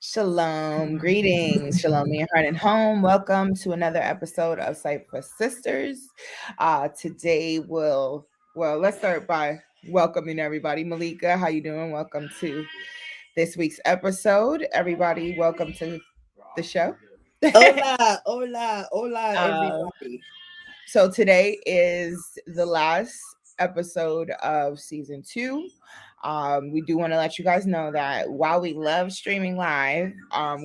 Shalom, greetings, shalom in your heart and home. Welcome to another episode of Cypha Sisters. Today let's start by welcoming everybody. Malika, how you doing? Welcome to this week's episode. Everybody, welcome to the show. Hola, hola, hola, uh, everybody. so today is the last episode of season 2. We do want to let you guys know that while we love streaming live,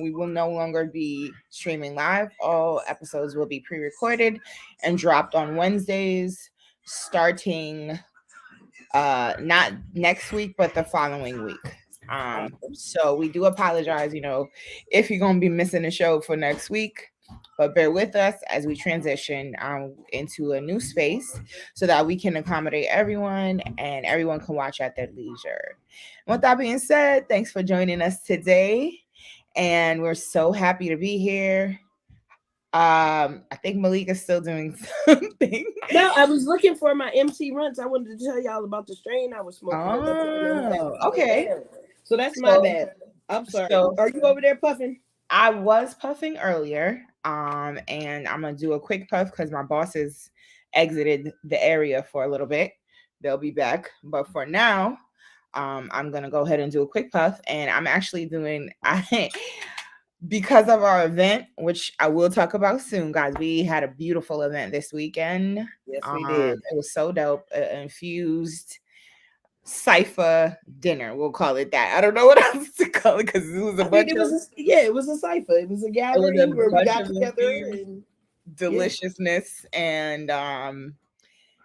we will no longer be streaming live. All episodes will be pre-recorded and dropped on Wednesdays, starting not next week, but the following week. So we do apologize, if you're gonna be missing the show for next week. But bear with us as we transition into a new space so that we can accommodate everyone and everyone can watch at their leisure. And with that being said, thanks for joining us today. And we're so happy to be here. I think Malika's still doing something. No, I was looking for my MC runs. I wanted to tell y'all about the strain I was smoking. Oh, okay. So that's my bad. I'm sorry. Are you over there puffing? I was puffing earlier. And I'm gonna do a quick puff because my bosses exited the area for a little bit. They'll be back, but for now, I'm gonna go ahead and do a quick puff. And I'm actually doing because of our event, which I will talk about soon, guys. We had a beautiful event this weekend. Yes, we did. It was so dope. Infused Cypha dinner, we'll call it that. I don't know what else to call it because it was a bunch of it was a Cypha. It was a gathering where we got together and deliciousness and then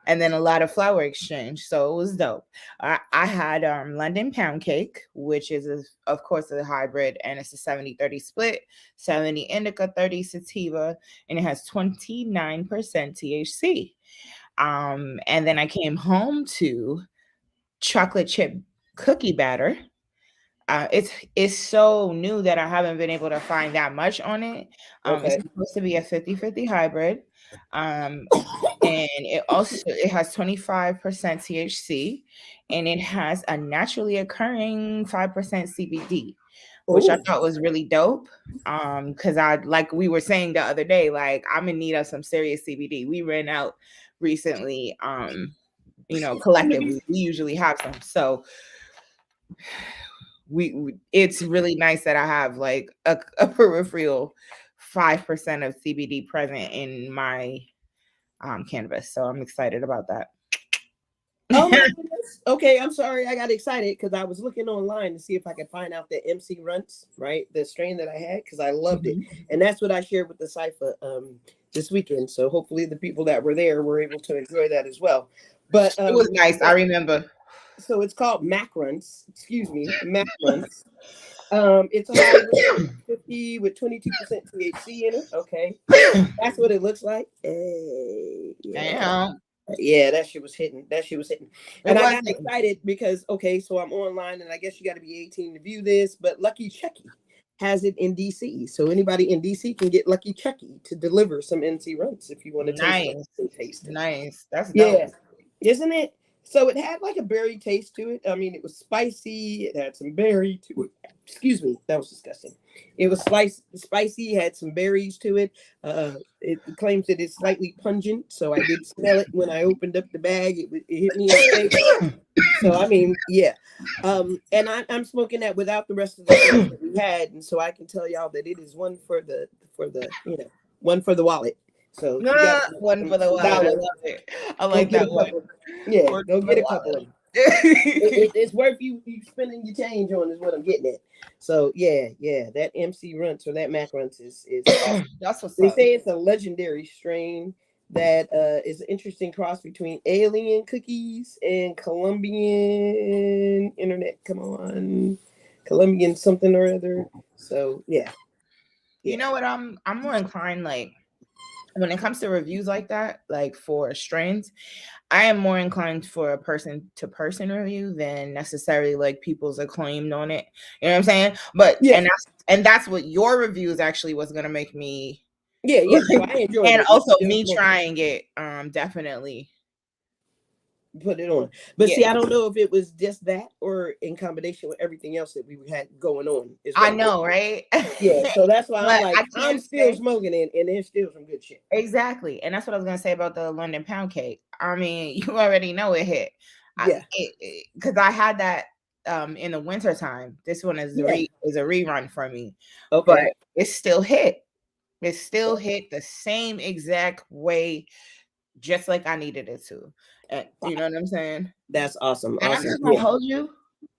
a lot of flower exchange. So it was dope. I had London pound cake, which is of course a hybrid, and it's a 70-30 split, 70 indica, 30 sativa, and it has 29% THC. And then I came home to chocolate chip cookie batter. It's so new that I haven't been able to find that much on it. It's supposed to be a 50-50 hybrid. And it has 25% THC, and it has a naturally occurring 5% CBD, which I thought was really dope. Because like we were saying the other day, like I'm in need of some serious CBD. We ran out recently. Collectively, we usually have some. So it's really nice that I have like a peripheral 5% of CBD present in my cannabis. So I'm excited about that. Oh my goodness. Okay, I'm sorry. I got excited because I was looking online to see if I could find out the MC Runts, right? The strain that I had, because I loved it. And that's what I shared with the Cypha this weekend. So hopefully the people that were there were able to enjoy that as well. But it was nice. I remember. So it's called Mac Runts. Excuse me, Mac Runts. It's a hybrid 50 with 22% THC in it. Okay, that's what it looks like. Yeah, that shit was hitting. And I got excited because, so I'm online and I guess you got to be 18 to view this, but Lucky Chucky has it in DC. So anybody in DC can get Lucky Chucky to deliver some NC runs if you want to taste it. Nice. That's dope. Isn't it? So it had like a berry taste to it. I mean, it was spicy. It had some berry to it. Excuse me, that was disgusting. It was spicy, had some berries to it. It claims that it's slightly pungent, so I did smell it when I opened up the bag. It hit me in the face. So I mean, yeah. And I'm smoking that without the rest of the stuff that we had, and so I can tell y'all that it is one for the one for the wallet. So one for the wallet. I love it. I like that one. Yeah, go get a couple of them. It's worth you spending your change on is what I'm getting at. So yeah, that MC Runts or that Mac Runts is that's what's they say it's a legendary strain that is an interesting cross between alien cookies and Colombian internet. Come on, Colombian something or other. So yeah. You know what? I'm more inclined, like when it comes to reviews like that, like for strains, I am more inclined for a person to person review than necessarily like people's acclaimed on it. You know what I'm saying? But yeah, and that's what your reviews actually was gonna make me. Yeah. So I enjoyed and it. Also me trying it, definitely put it on. But see, I don't know if it was just that or in combination with everything else that we had going on. I know, right? Yeah, so that's why I'm But like, I I'm can't still say smoking it, and there's still some good shit. exactly, and that's what I was gonna say about the London pound cake. I mean, you already know it hit. Yeah, Because I had that in the winter time. This one is yeah. is a rerun for me, but Okay. it still hit. It still hit the same exact way, just like I needed it to. And you know what I'm saying? That's awesome. And I'm Awesome. not gonna Yeah. hold you.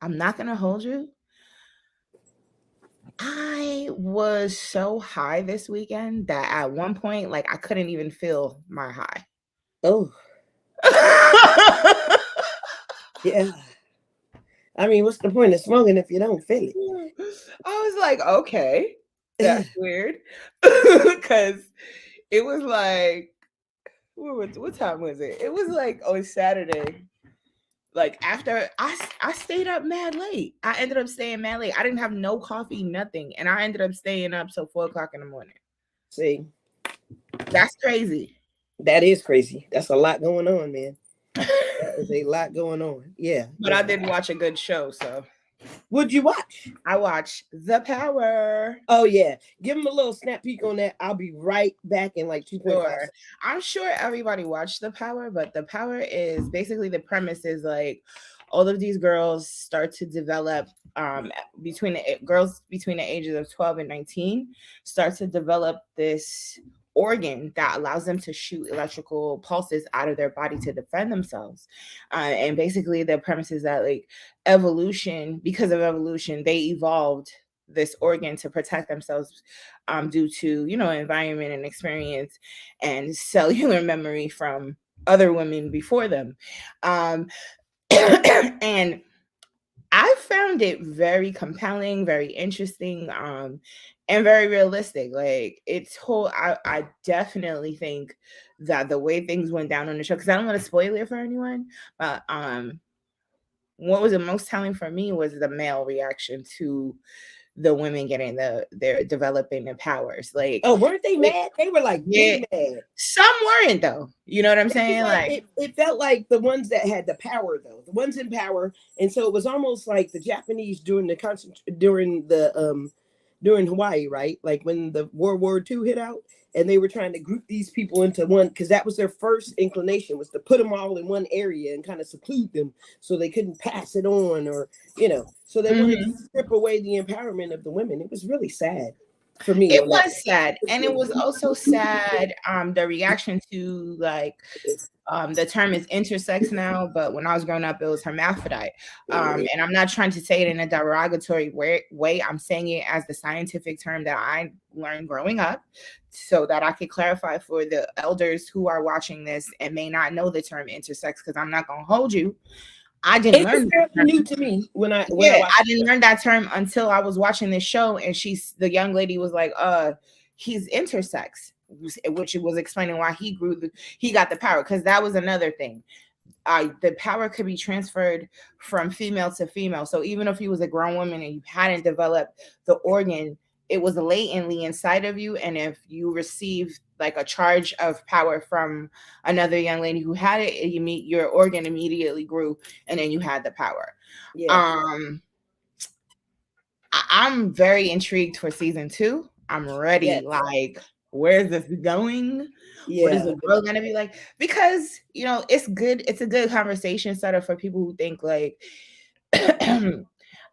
I'm not gonna hold you. I was so high this weekend that at one point, like I couldn't even feel my high. Oh, yeah. I mean, what's the point of smoking if you don't feel I was like, okay, that's it? weird. Because it was like, what time was it? It was like on Saturday. Like after I stayed up mad late. I ended up staying mad late. I didn't have no coffee, nothing. And I ended up staying up till 4 o'clock in the morning. See, That's crazy. that is crazy. That's a lot going on, man. That is a lot going on. Yeah. But I did watch a good show, so What'd you watch? I watched The Power. Oh yeah. Give them a little snap peek on that. I'll be right back in like 2.5 Sure. seconds. I'm sure everybody watched The Power, but The Power is basically the premise is like all of these girls start to develop between the girls between the ages of 12 and 19 start to develop this organ that allows them to shoot electrical pulses out of their body to defend themselves. And basically the premise is that like evolution, because of evolution, they evolved this organ to protect themselves due to environment and experience and cellular memory from other women before them. And I found it very compelling, very interesting, and very realistic. Like it's whole. I definitely think that the way things went down on the show, because I don't want to spoil it for anyone, but what was the most telling for me was the male reaction to the women getting their developing their powers. Like, Oh, weren't they mad? They were like yeah, big mad. some weren't though. You know what I'm It was saying? like Like, it felt like the ones that had the power though, the ones in power, and so it was almost like the Japanese during Hawaii, right? Like when the World War II hit out, and they were trying to group these people into one because that was their first inclination was to put them all in one area and kind of seclude them so they couldn't pass it on or so they wanted to strip away the empowerment of the women. It was really sad for me it on that. was sad, and it was also sad the reaction to like the term is intersex now, but when I was growing up it was hermaphrodite, and I'm not trying to say it in a derogatory way. I'm saying it as the scientific term that I learned growing up so that I could clarify for the elders who are watching this and may not know the term intersex, because I'm not going to hold you. I didn't It was learn fairly new to me when I I didn't learn that term until I was watching this show, and the young lady was like, he's intersex, which was explaining why he got the power, because that was another thing. The power could be transferred from female to female. So even if you was a grown woman and you hadn't developed the organ, it was latently inside of you. And if you received like a charge of power from another young lady who had it, your organ immediately grew, and then you had the power. yeah. I'm very intrigued for season 2. I'm ready. Yes. Like, where's this going? Yeah. What is the world gonna be like? Because it's good. It's a good conversation starter for people who think like,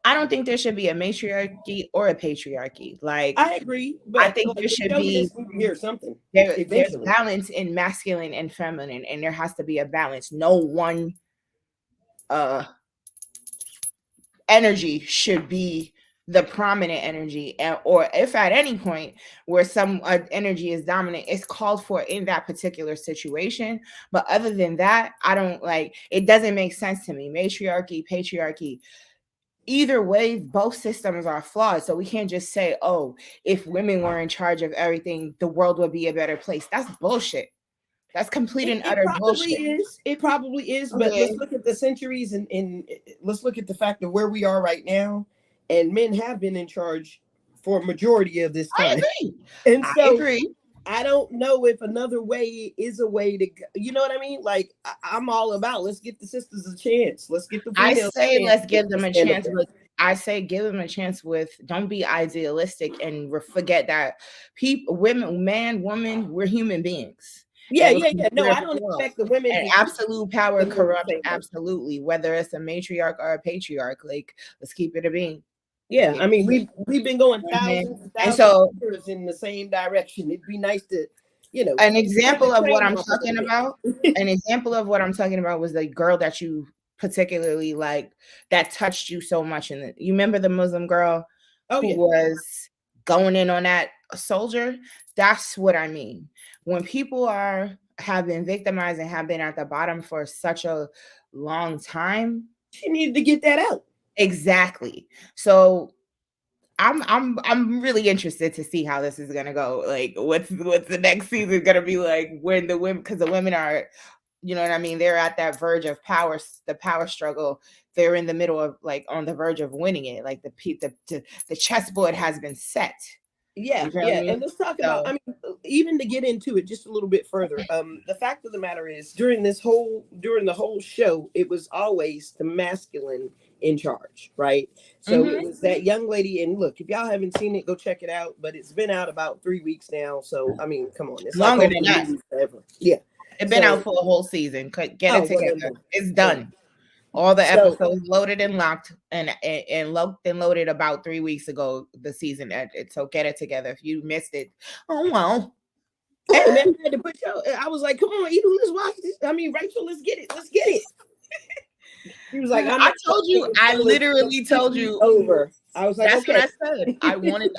I don't think there should be a matriarchy or a patriarchy. Like, I agree, I but think like there the should show be just need to hear something there's eventually. balance in masculine and feminine, and there has to be a balance. No one energy should be the prominent energy, or if at any point where some energy is dominant, it's called for in that particular situation. But other than that, I don't like it. Doesn't make sense to me. Matriarchy, patriarchy, either way, both systems are flawed. So we can't just say, oh, if women were in charge of everything, the world would be a better place. That's bullshit. That's complete and It utter probably bullshit. is. It probably is. But Okay. let's look at the centuries and let's look at the fact of where we are right now. And men have been in charge for a majority of this I time. agree. And I so agree. I don't know if another way is a way to go. You know what I mean? Like I'm all about let's get the sisters a chance. Let's get the I females say a chance let's give to them a stand up chance, there. but I say give them a chance with don't be idealistic and forget that people, women, man, woman, we're human beings. Yeah, And yeah, yeah. No, we're I don't flawed. expect the women And to treat absolute power the men the corrupts same way. absolutely, whether it's a matriarch or a patriarch. Like, let's keep it a being. Yeah, I mean You we've been going know what I'm saying? thousands and And thousands so of years in the same direction. It'd be nice to, an take the example of what train I'm off a little talking about, bit. an example of what I'm talking about was the girl that you particularly like that touched you so much. And you remember the Muslim girl Oh who yeah, was going in on that soldier? That's what I mean. When people have been victimized and have been at the bottom for such a long time. she needed to get that out. Exactly. So I'm really interested to see how this is gonna go. Like, what's the next season gonna be like when the women, because the women are, you know what I mean, they're at that verge of power, the power struggle. They're in the middle of, like, on the verge of winning it. Like the chessboard has been set. Yeah, You feel yeah, me? and let's talk about. So I mean, even to get into it just a little bit further. The fact of the matter is, during the whole show, it was always the masculine in charge, right? So it mhm. was that young lady. And look, if y'all haven't seen it, go check it out. But it's been out about 3 weeks now. So I mean, come on, it's like Longer over than the that. movies forever. Yeah. It's been out So for a whole season. Get oh it well, together. then boom. It's Boom. done. All the So episodes loaded and locked and locked and loaded about 3 weeks ago. The season ended. So get it together. If you missed it, oh well. hey man, I had to put y'all. I was like, come on, Edu, let's watch this. I mean, Rachel, let's get it. Let's get it. He was like, I'm I not told you, watching I until it's literally told completely you. over. I was like, That's what okay. I said.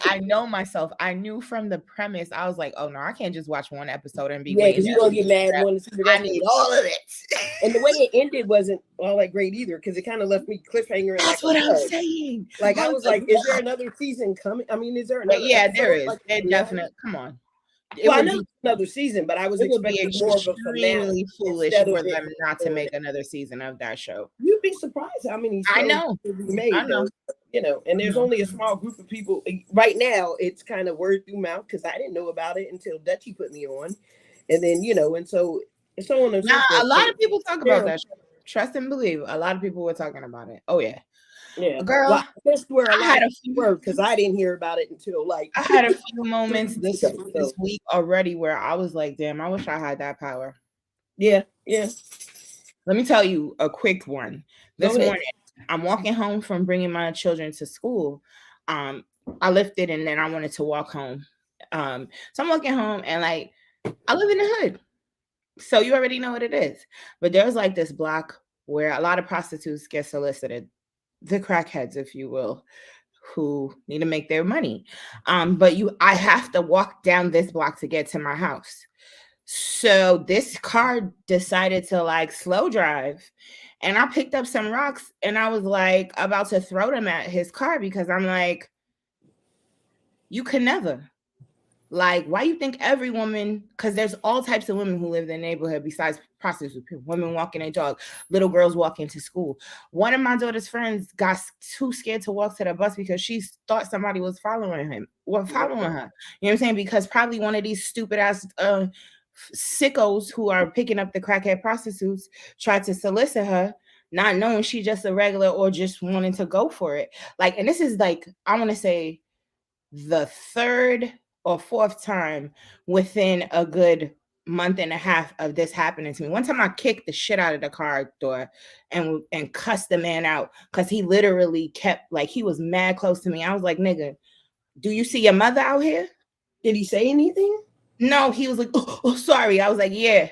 I know myself. I knew from the premise. I was like, oh no, I can't just watch one episode and be Yeah, waiting because you're that gonna week. get mad wanting to see the I rest of need it. all of it. And the way it ended wasn't all that great either, because it kind of left me cliffhanger and like That's a what I'm bug. saying. Like I I was was like, like, is there another season coming? I mean, is there but another yeah, there episode? is. Like It no. definitely. Come on. It Well, I would know be it's another season, but I was it would be expecting more of a finale extremely foolish instead of for it. them not to make another season of that show. You'd be surprised how many I shows know. will be I made, know. though. And there's only a small group of people right now. It's kind of word through mouth because I didn't know about it until Dutchy put me on, and then and so on and Now so forth. a lot of people talk about Yeah, that show. Trust and believe. A lot of people were talking about it. Oh yeah. yeah. Well, Girl, I missed where a I lot had of a people few were because I didn't hear about it until like I had a few 3 moments weeks this ago. this So week already where I was like, damn, I wish I had that power. yeah, yeah. Let me tell you a quick one. Go This ahead. morning, I'm walking home from bringing my children to school. Um, I lifted and then I wanted to walk home. So I'm walking home and, like, I live in the hood. So you already know what it is. But there's like this block where a lot of prostitutes get solicited, the crackheads, if you will, who need to make their money. But I have to walk down this block to get to my house. So this car decided to, like, slow drive, and I picked up some rocks and I was like about to throw them at his car because I'm like, you can never. Like, why you think every woman, because there's all types of women who live in the neighborhood besides prostitutes, women walking their dog, little girls walking to school. One of my daughter's friends got too scared to walk to the bus because she thought somebody was following him or following her. You know what I'm saying? Because probably one of these stupid ass sickos who are picking up the crackhead prostitutes tried to solicit her, not knowing she just a regular or just wanting to go for it. Like, and this is like, I want to say the third or fourth time within a good month and a half of this happening to me. One time I kicked the shit out of the car door and cussed the man out because he literally kept, like, he was mad close to me. I was like, nigga, do you see your mother out here? Did he say anything? No, he was like, oh, sorry. I was like, yeah.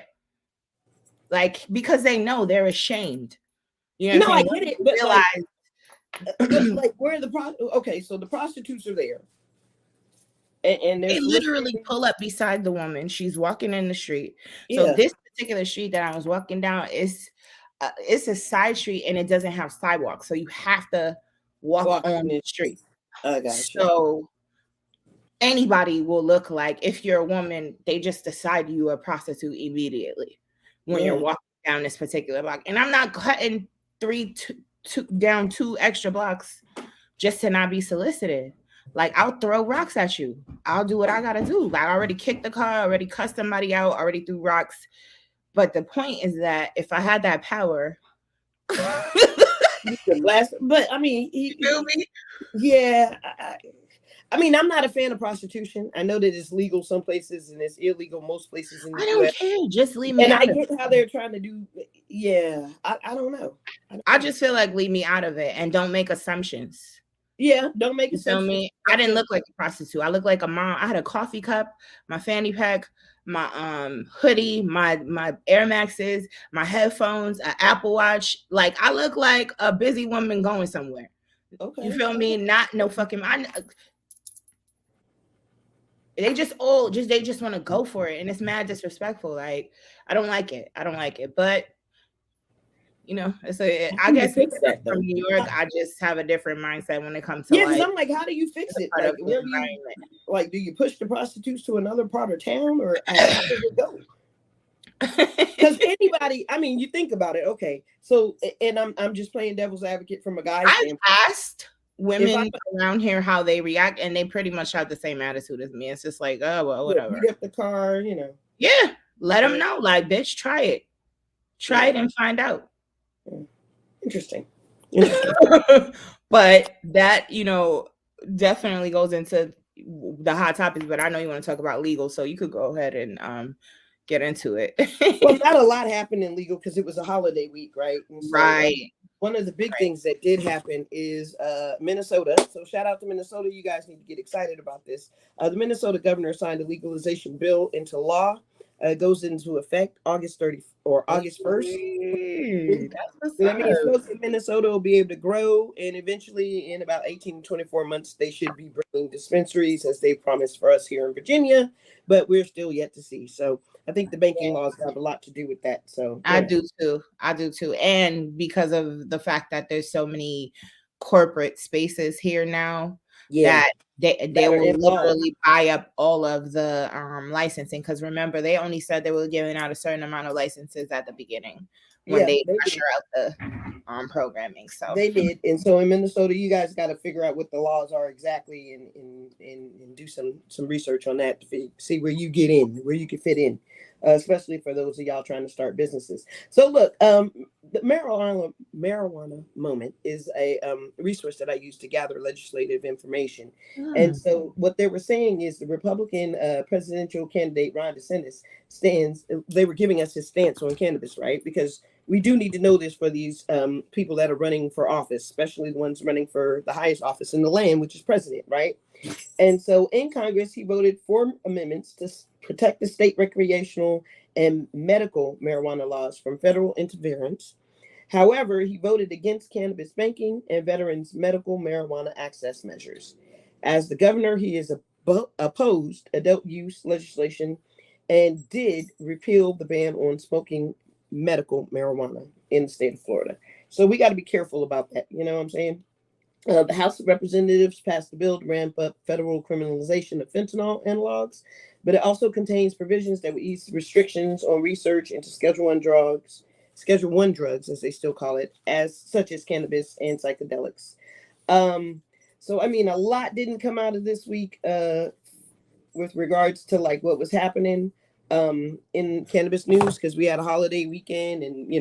Like, because they know they're ashamed. You know what No, I I'm saying? get it, but like, where are the okay? So the prostitutes are there, and they're They literally soliciting. pull up beside the woman. She's walking in the street. So Yeah, this particular street that I was walking down is it's a side street and it doesn't have sidewalks. So you have to walk walk on in the the street. street. I got you. So anybody will look like, if you're a woman, they just decide you a prostitute immediately when you're Yeah, walking down this particular block. And I'm not cutting down two extra blocks just to not be solicited. Like, I'll throw rocks at you. I'll do what I gotta do. Like, I already kicked the car, already cussed somebody out, already threw rocks. But the point is that if I had that power, You can blast, but I mean, you feel me? yeah. I mean, I'm not a fan of prostitution. I know that it's legal some places and it's illegal most places in the I don't U.S. care. Just leave me And out I of get it. how they're trying to do. Yeah, I don't know. I just feel like leave me out of it and don't make assumptions. Yeah, don't make You feel assumptions. me? I didn't look like a prostitute. I looked like a mom. I had a coffee cup, my fanny pack, my hoodie, my Air Maxes, my headphones, an Apple Watch. Like, I look like a busy woman going somewhere. You Okay. feel me? Not no fucking. They just want to go for it, and it's mad disrespectful. Like, I don't like it. I don't like it. But I How do you guess fix because I'm that from though? New York, I just have a different mindset when it comes to Yeah, because like I'm like, how do you fix the it? part Like, of the where do you like? Do you push the prostitutes to another part of town, or how does it go? Because environment. anybody, I mean, you think about it. Okay, so and I'm just playing devil's advocate from a guy's I've standpoint. asked If I women around here how they react, and they pretty much have the same attitude as me. It's just like, oh well, whatever. beat up the car, Yeah, let them know, like, bitch, try it, try it, yeah, and find out. yeah. Interesting. Interesting. But that definitely goes into the hot topics. But I know you want to talk about legal, so you could go ahead and get into it. Well, not a lot happened in legal because it was a holiday week, right? And so Right. one of the big Right. things that did happen is Minnesota. So shout out to Minnesota. You guys need to get excited about this. The Minnesota governor signed a legalization bill into law. It goes into effect August 30 or August 1st. Hey, that's what's So that means up. folks in Minnesota will be able to grow, and eventually, in about 18 to 24 months, they should be bringing dispensaries as they promised for us here in Virginia, but we're still yet to see. So I think the banking laws have a lot to do with that. So, I do too. I do too. And because of the fact that there's so many corporate spaces here now yeah, that they that are will involved. literally buy up all of the licensing. Because remember, they only said they were giving out a certain amount of licenses at the beginning when Yeah, they they usher did. out the programming. So They did. And so in Minnesota, you guys got to figure out what the laws are exactly and do some research on that to see where you get in, where you can fit in, especially for those of y'all trying to start businesses. So look, the marijuana moment is a resource that I use to gather legislative information. And hmm. so what they were saying is the Republican presidential candidate Ron DeSantis they were giving us his stance on cannabis, right? Because we do need to know this for these people that are running for office, especially the ones running for the highest office in the land, which is president, right? And so in Congress, he voted for amendments to protect the state recreational and medical marijuana laws from federal interference. However, he voted against cannabis banking and veterans' medical marijuana access measures. As the governor, he is opposed adult use legislation and did repeal the ban on smoking medical marijuana in the state of Florida. So we got to be careful about that. You know what I'm saying? The House of Representatives passed a bill to ramp up federal criminalization of fentanyl analogs, but it also contains provisions that would ease restrictions on research into Schedule One drugs, as they still call it, as such as cannabis and psychedelics. Um, so I mean, a lot didn't come out of this week with regards to like what was happening in cannabis news because we had a holiday weekend and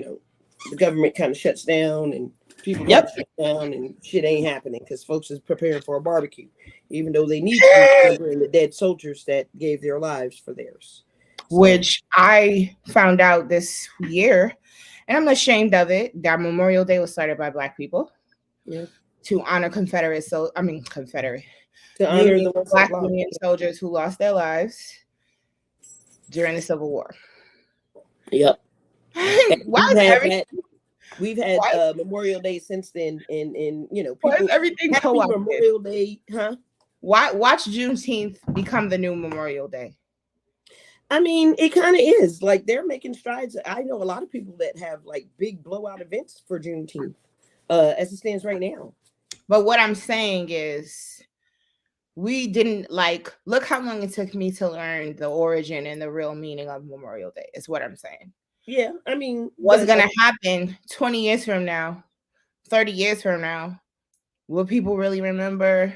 the government kind of shuts down and people got Yep. shut down and shit ain't happening because folks is preparing for a barbecue, even though they need to remember the dead soldiers that gave their lives for theirs. So Which I found out this year, and I'm ashamed of it, that Memorial Day was started by Black people yeah, to honor Confederate to honor Union the ones that Black lost. Union soldiers who lost their lives during the Civil War. Yep. And Why is everything we've had why, Memorial Day since then, and why is people everything happy co-opted? Memorial Day, huh? Why watch Juneteenth become the new Memorial Day? I mean, it kind of is like they're making strides. I know a lot of people that have like big blowout events for Juneteenth, as it stands right now. But what I'm saying is we didn't look how long it took me to learn the origin and the real meaning of Memorial Day, is what I'm saying. Yeah, I mean, What's but gonna happen 20 years from now, 30 years from now? Will people really remember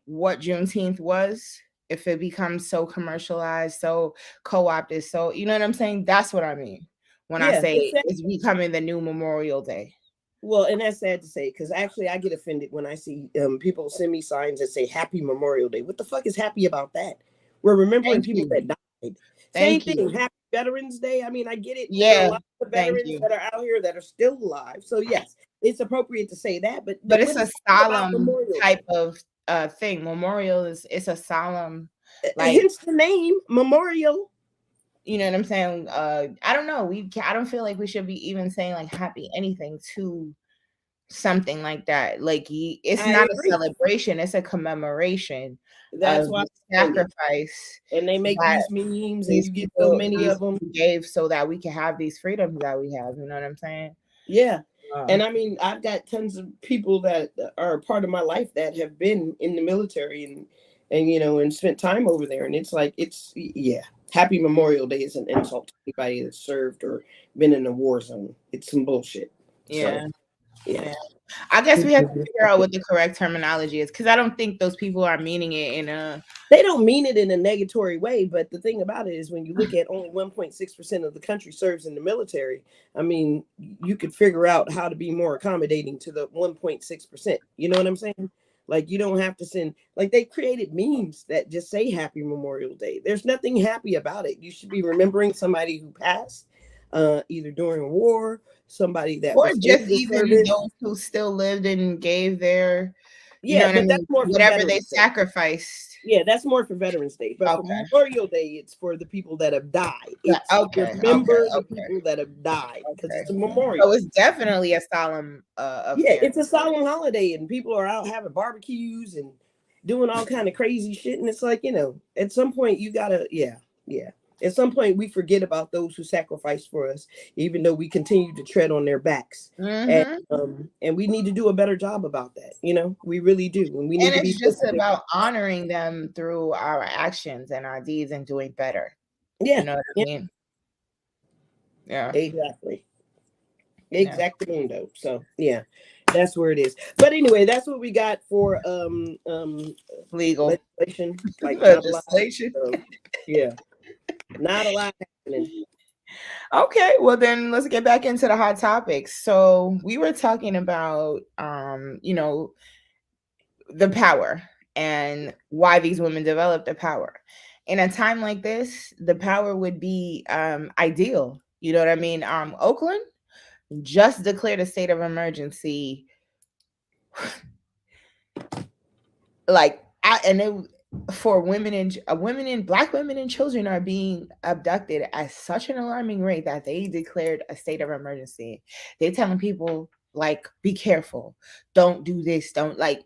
what Juneteenth was, if it becomes so commercialized, so co-opted, so you know what I'm saying? That's what I mean when I Yeah, say it's becoming the new Memorial Day. well, and that's sad to say, because actually I get offended when I see people send me signs that say Happy Memorial Day. What the fuck is happy about that? We're remembering Thank people you. that died. Same Thank thing, you. Happy Veterans Day. I mean, I get it. There are a Yeah, lot of thank veterans you. that are out here that are still alive. So yes, it's appropriate to say that. But But what it's is a it about solemn Memorial type Day? of thing. Memorial is it's a solemn, like, Hence the name Memorial. you know what I'm saying? I don't know. I don't feel like we should be even saying like happy anything to something like that. Like it's I not a agree. celebration, it's a commemoration That's of why the I say it. sacrifice And they make that these memes, and these you get so people many these of them. people gave so that we can have these freedoms that we have. You know what I'm saying? Yeah. Uh, And I mean, I've got tons of people that are a part of my life that have been in the military and and spent time over there. And it's like, yeah, Happy Memorial Day is an insult to anybody that's served or been in a war zone. It's some bullshit. yeah. So, yeah. Yeah. I guess we have to figure out what the correct terminology is, because I don't think those people are meaning it in a. They don't mean it in a negatory way, but the thing about it is when you look at only 1.6% of the country serves in the military, I mean, you could figure out how to be more accommodating to the 1.6%. You know what I'm saying? Like, you don't have to send, like, they created memes that just say Happy Memorial Day. There's nothing happy about it. You should be remembering somebody who passed, either during a war, somebody that Or was in just the even service. those who still lived and gave their, you know Yeah, what I but that's mean, more for whatever they Veterans Day. sacrificed. Yeah, that's more for Veterans Day. But for Okay. Memorial Day, it's for the people that have died. Yeah, It's okay, okay, remember the okay, people that have died because okay. it's a So memorial. it's definitely a solemn Yeah, affair. it's a solemn holiday, and people are out having barbecues and doing all kind of crazy shit. And it's like, at some point you gotta, yeah. At some point we forget about those who sacrificed for us, even though we continue to tread on their backs. And Mm-hmm. and we need to do a better job about that. We really do, and we need And to be it's just sensitive. about honoring them through our actions and our deeds and doing better. You Yeah, know what I yeah, mean? Yeah. exactly. Yeah. Exactamundo. So yeah, that's where it is. But anyway, that's what we got for Legal legislation. Like not a lot. legislation. So yeah, not a lot happening. Okay, well then let's get back into the hot topics. So we were talking about the power and why these women developed the power. In a time like this, the power would be ideal. You know what I mean? Oakland just declared a state of emergency, like and it for women and black women and children are being abducted at such an alarming rate that they declared a state of emergency. They're telling people like, be careful, don't do this, don't like.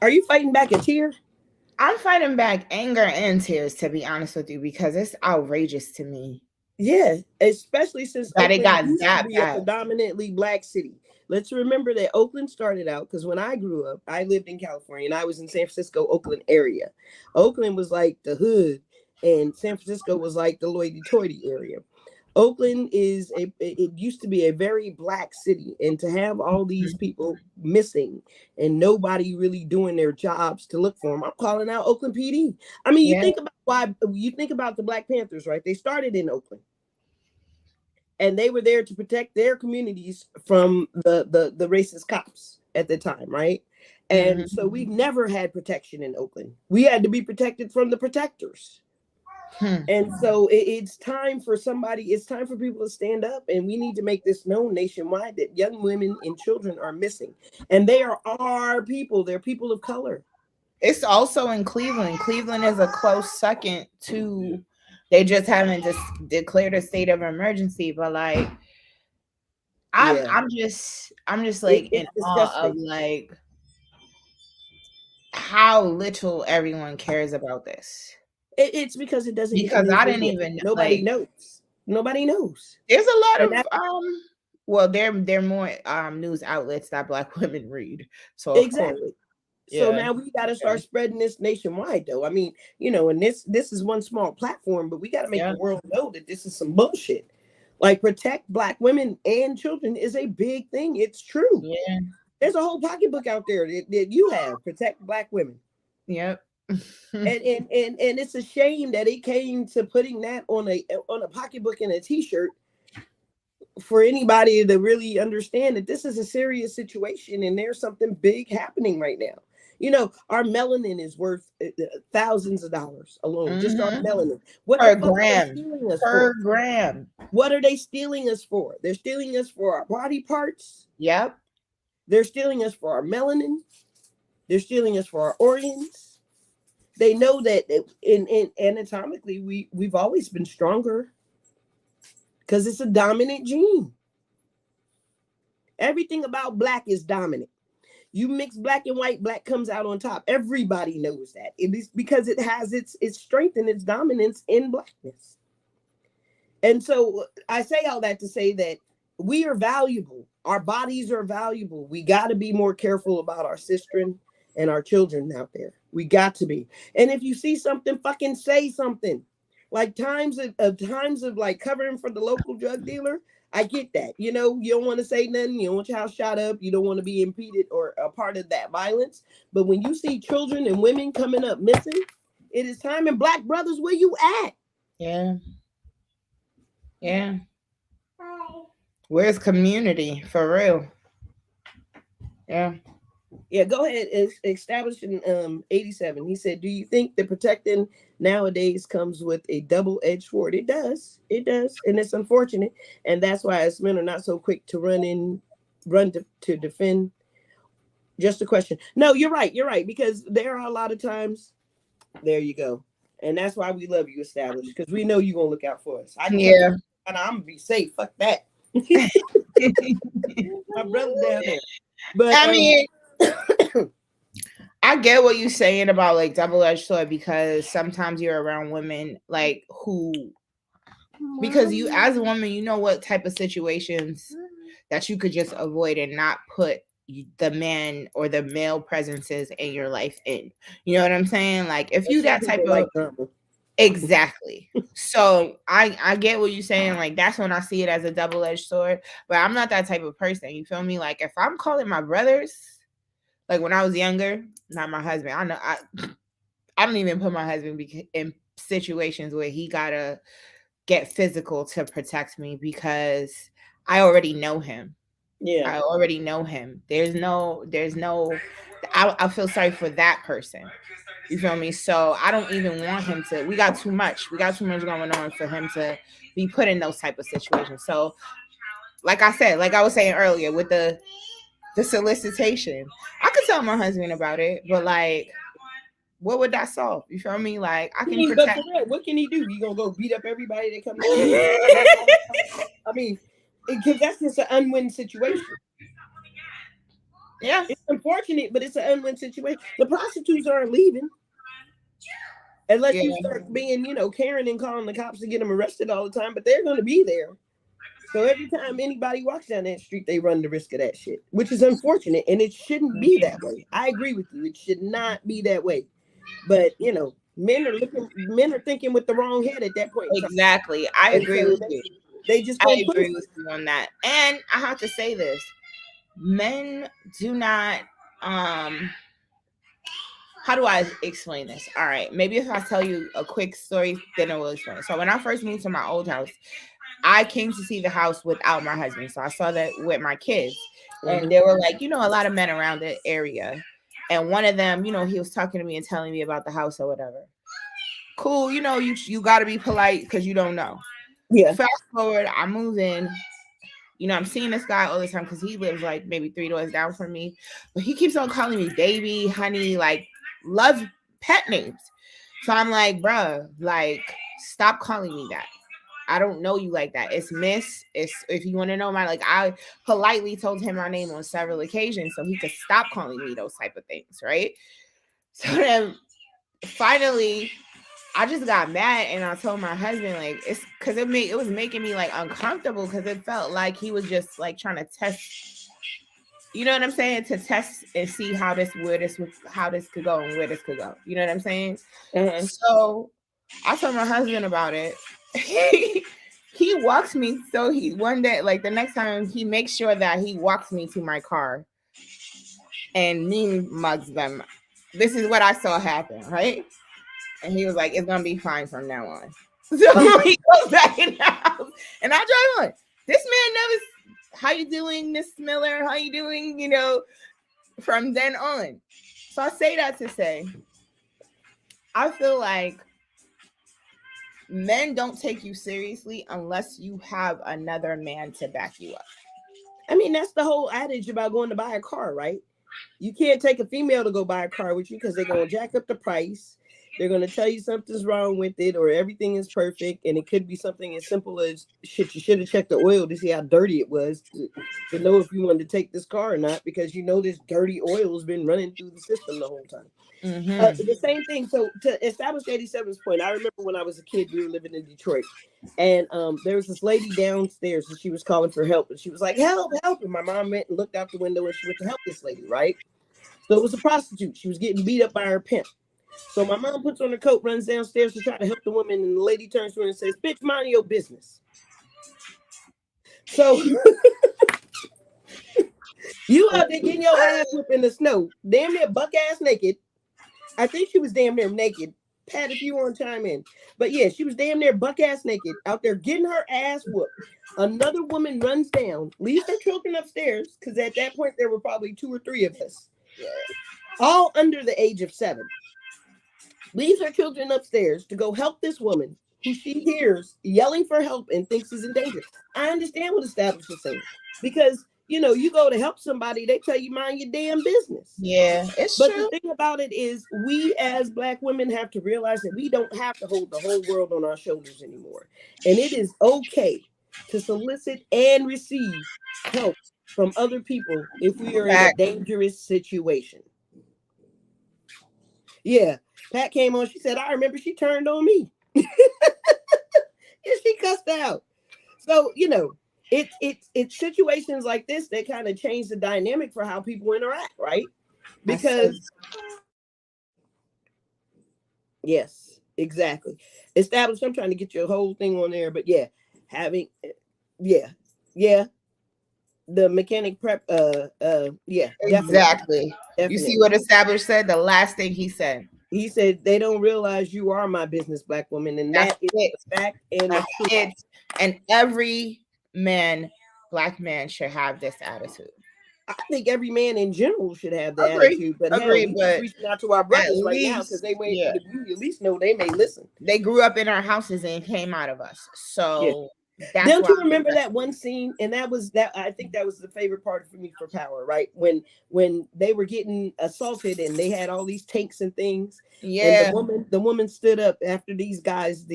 Are you fighting back a tear? I'm fighting back anger and tears, to be honest with you, because it's outrageous to me Yeah, especially since that it Oakland got used to that be a bad. predominantly black city. Let's remember that Oakland started out because when I grew up, I lived in California and I was in San Francisco, Oakland area. Oakland was like the hood, and San Francisco was like the Lloyd-Toity area. Oakland it used to be a very black city, and to have all these people missing and nobody really doing their jobs to look for them, I'm calling out Oakland PD. I mean, Yeah. you think about the Black Panthers, right? They started in Oakland, and they were there to protect their communities from the racist cops at the time, right? Mm-hmm. And so we never had protection in Oakland. We had to be protected from the protectors. And so it's time for it's time for people to stand up, and we need to make this known nationwide that young women and children are missing. And they are our people. They're people of color. It's also in Cleveland. Cleveland is a close second to. They just haven't just declared a state of emergency, but like Yeah. I'm just like in It's awe of disgusting. like how little everyone cares about this. It's because it doesn't get the Because news I didn't media. even Nobody like. knows. Nobody knows. There's a lot And of well, they're more news outlets that black women read. So of course, exactly. So yeah. now we got to Yeah. start spreading this nationwide, though. I mean, and this is one small platform, but we got to make Yeah. the world know that this is some bullshit. Like, protect Black women and children is a big thing. It's true. Yeah. There's a whole pocketbook out there that you have, protect Black women. Yep. And it's a shame that it came to putting that on a pocketbook and a t-shirt for anybody to really understand that this is a serious situation and there's something big happening right now. You know, our melanin is worth thousands of dollars alone. Just our melanin. What Per the fuck gram. are they stealing us Per for? gram. What are they stealing us for? They're stealing us for our body parts. Yep. They're stealing us for our melanin. They're stealing us for our organs. They know that in anatomically we've always been stronger because it's a dominant gene. Everything about Black is dominant. You mix Black and white, Black comes out on top. Everybody knows that. It is because it has its strength and its dominance in Blackness. And so I say all that to say that we are valuable. Our bodies are valuable. We got to be more careful about our sistren and our children out there. We got to be. And if you see something, fucking say something. Like times of like covering for the local drug dealer, I get that. You know, you don't want to say nothing. You don't want your house shot up. You don't want to be impeded or a part of that violence. But when you see children and women coming up missing, it is time. And Black brothers, where you at? Yeah. Yeah. Where's community for real? Yeah. Yeah, go ahead. It's established in 87. He said, do you think the protecting nowadays comes with a double-edged sword? It does. It does. And it's unfortunate. And that's why us men are not so quick to run to defend. Just a question. No, you're right. You're right. Because there are a lot of times. There you go. And that's why we love you, established, because we know you're going to look out for us. Yeah. And I'm going to be safe. Fuck that. My brother down there. But I mean, I get what you're saying about like double-edged sword, because sometimes you're around women like who, because you as a woman, you know what type of situations that you could just avoid and not put the man or the male presences in your life in. You know what I'm saying? Like if you that type of exactly. So I get what you're saying. Like that's when I see it as a double-edged sword. But I'm not that type of person. You feel me? Like if I'm calling my brothers, like when I was younger, not my husband. I know I don't even put my husband in situations where he gotta get physical to protect me, because I already know him. Yeah, I already know him. There's no. I feel sorry for that person. You feel me? So I don't even want him to. We got too much. We got too much going on for him to be put in those type of situations. So, like I said, like I was saying earlier, with the solicitation, I could tell my husband about it, but like, what would that solve? You feel me? Like I can protect. What can he do? You gonna go beat up everybody that comes in? I mean, because that's just an unwin situation. Yeah, it's unfortunate, but it's an unwin situation. The prostitutes aren't leaving unless you start being, caring and calling the cops to get them arrested all the time. But they're going to be there. So every time anybody walks down that street, they run the risk of that shit, which is unfortunate, and it shouldn't be that way. I agree with you; it should not be that way. But men are thinking with the wrong head at that point. Exactly, I agree with you. They just I agree with you on that, and I have to say this. Men do not how do I explain this? All right, maybe if I tell you a quick story, then I will explain it. So when I first moved to my old house, I came to see the house without my husband. So I saw that with my kids. And there were like, a lot of men around the area. And one of them, he was talking to me and telling me about the house or whatever. Cool, you got to be polite because you don't know. Yeah. Fast forward, I move in. I'm seeing this guy all the time because he lives like maybe 3 doors down from me. But he keeps on calling me baby, honey, like love pet names. So I'm like, bruh, like, stop calling me that. I don't know you like that. It's Miss. It's if you want to know I politely told him my name on several occasions so he could stop calling me those type of things, right? So then finally I just got mad and I told my husband like it's because it was making me like uncomfortable because it felt like he was just like trying to test, you know what I'm saying, to test and see how this could go and where this could go. You know what I'm saying? So I told my husband about it. he walks me. So he one day, like the next time, he makes sure that he walks me to my car and mean mugs them. This is what I saw happen, right? And he was like, "It's gonna be fine from now on." So he goes back in the house, and I drive on. This man never. How you doing, Miss Miller? How you doing? You know, from then on. So I say that to say, I feel like men don't take you seriously unless you have another man to back you up. I mean, that's the whole adage about going to buy a car, right? You can't take a female to go buy a car with you because they're going to jack up the price. They're going to tell you something's wrong with it or everything is perfect. And it could be something as simple as, shit, you should have checked the oil to see how dirty it was to know if you wanted to take this car or not, because you know this dirty oil has been running through the system the whole time. The same thing. So to establish 87's point, I remember when I was a kid, we were living in Detroit, and there was this lady downstairs and she was calling for help, and she was like, "Help, help!" And my mom went and looked out the window and she went to help this lady, right? So it was a prostitute. She was getting beat up by her pimp. So my mom puts on her coat, runs downstairs to try to help the woman, and the lady turns to her and says, "Bitch, mind your business." So you out there getting your ass whipped in the snow, damn near buck ass naked. I think she was damn near naked. Pat, if you want to chime in. But yeah, she was damn near buck ass naked out there getting her ass whooped. Another woman runs down, leaves her children upstairs, because at that point there were probably 2 or 3 of us, all under the age of 7. Leaves her children upstairs to go help this woman who she hears yelling for help and thinks is in danger. I understand what established is saying, because you know, you go to help somebody, they tell you mind your damn business. Yeah, it's but true. The thing about it is, we as Black women have to realize that we don't have to hold the whole world on our shoulders anymore. And it is okay to solicit and receive help from other people if we are in a dangerous situation. Yeah, Pat came on. She said, "I remember she turned on me." Yeah, she cussed out. So, you know, it's situations like this that kind of change the dynamic for how people interact, right? Because yes, exactly. Established. I'm trying to get your whole thing on there, but yeah, having the mechanic prep. Yeah, exactly. Definitely. You see what established said? The last thing he said. He said, "They don't realize you are my business, Black woman," and that's it. The fact and the truth. And every man, Black man, should have this attitude. I think every man in general should have that attitude. But hell, we just reaching out to our brothers right now because they may at least know they may listen. They grew up in our houses and came out of us. So don't you remember that one scene? And that was that. I think that was the favorite part for me for Power, right? When they were getting assaulted and they had all these tanks and things. Yeah. And the woman stood up after these guys.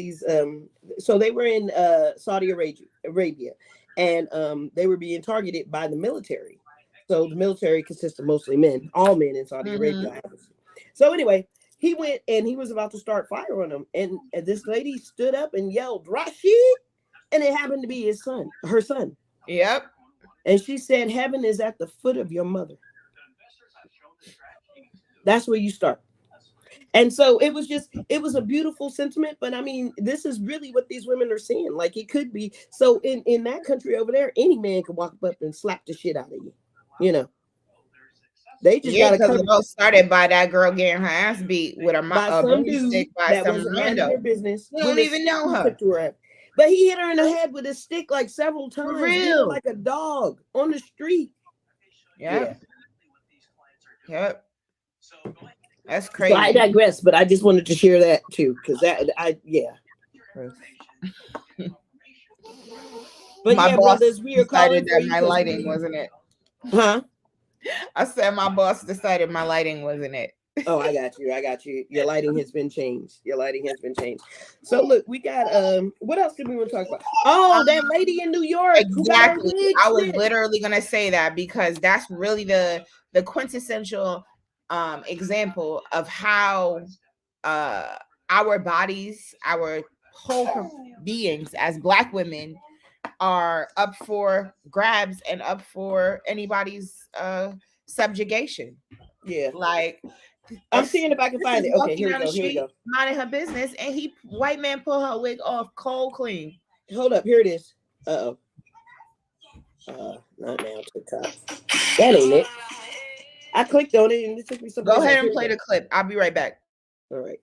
So they were in Saudi Arabia, and they were being targeted by the military. So the military consists of mostly men, all men in Saudi Arabia. So anyway, he went and he was about to start fire on them, and this lady stood up and yelled, "Rashid!" And it happened to be her son. Yep. And she said, "Heaven is at the foot of your mother." That's where you start. And so it was a beautiful sentiment. But I mean, this is really what these women are saying. Like, it could be. So in that country over there, any man could walk up and slap the shit out of you. You know. They just got to come. It all started by that girl getting her ass beat with a some dude stick by that some was their business. You don't even know her. But he hit her in the head with a stick like several times. For real. Like a dog on the street. Yep. That's crazy. So I digress, but I just wanted to share that too, because But my boss brothers, we are calling that my lighting wasn't it. Huh? I said my boss decided my lighting wasn't it. Oh, I got you. Your lighting has been changed. So look, we got what else did we want to talk about? Oh, that lady in New York. Exactly. I was literally gonna say that because that's really the quintessential example of how our bodies, our whole beings as Black women are up for grabs and up for anybody's subjugation. Yeah, like I'm seeing if I can find it. Okay, here we go. Minding her business, and white man pull her wig off cold clean. Hold up, here it is. Uh-oh. Not now, TikTok. That ain't it. I clicked on it and it took me someplace. Go ahead and play the clip. I'll be right back. All right.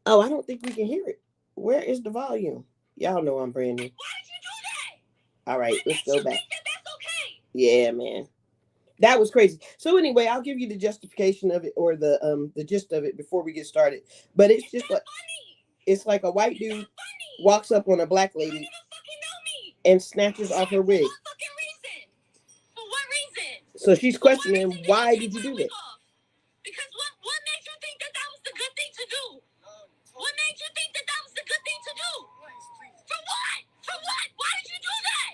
Oh, I don't think we can hear it. Where is the volume? Y'all know I'm brand new. Why did you do that? All right, let's go back. That's okay. Yeah, man. That was crazy. So anyway, I'll give you the justification of it or the gist of it before we get started. But it's just like it's like a white dude walks up on a black lady and snatches off her wig. For what reason? So she's questioning, why did you do that? Because what made you think that was the good thing to do? What made you think that was the good thing to do? For what? For what? Why did you do that?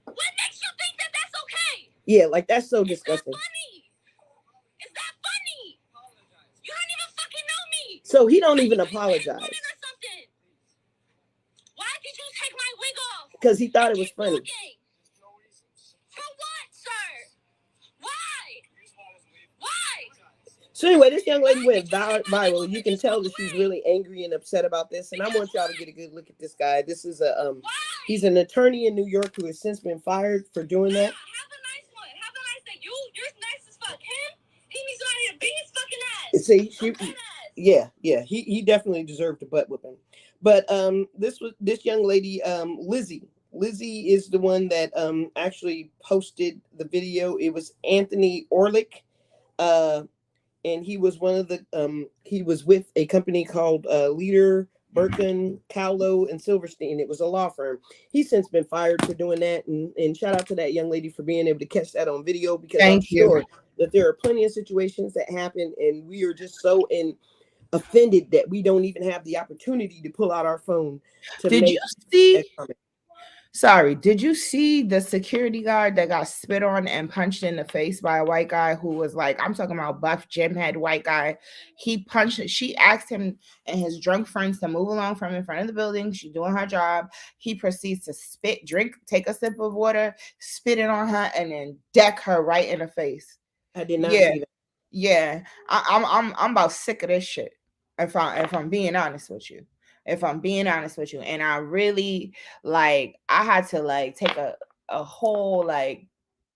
What makes you think that that's okay? Yeah, like that's so disgusting. Funny. Is that funny? You don't even fucking know me. So he don't even apologize. Why did you take my wig off? Because he thought it was funny. For what, sir? Why? Why? So anyway, this young lady went viral. You can tell that she's really angry and upset about this. And I want y'all to get a good look at this guy. This is he's an attorney in New York who has since been fired for doing that. Have a nice one. Have a nice day. You're nice as fuck. He needs somebody to beat his fucking ass. See, yeah. He definitely deserved a butt whipping. But this young lady, Lizzie. Lizzie is the one that actually posted the video. It was Anthony Orlick. And he was one of the he was with a company called Leader, Birkin, Cowlow, and Silverstein. It was a law firm. He's since been fired for doing that. And shout out to that young lady for being able to catch that on video, because I'm sure that there are plenty of situations that happen and we are just so offended that we don't even have the opportunity to pull out our phone to Did you see? Sorry, did you see the security guard that got spit on and punched in the face by a white guy who was like, I'm talking about buff gym head white guy. He punched, she asked him and his drunk friends to move along from in front of the building. She's doing her job. He proceeds to spit, drink, take a sip of water, spit it on her, and then deck her right in the face. I did not see that. Yeah. I'm about sick of this shit. If I'm being honest with you. And I really I had to take a whole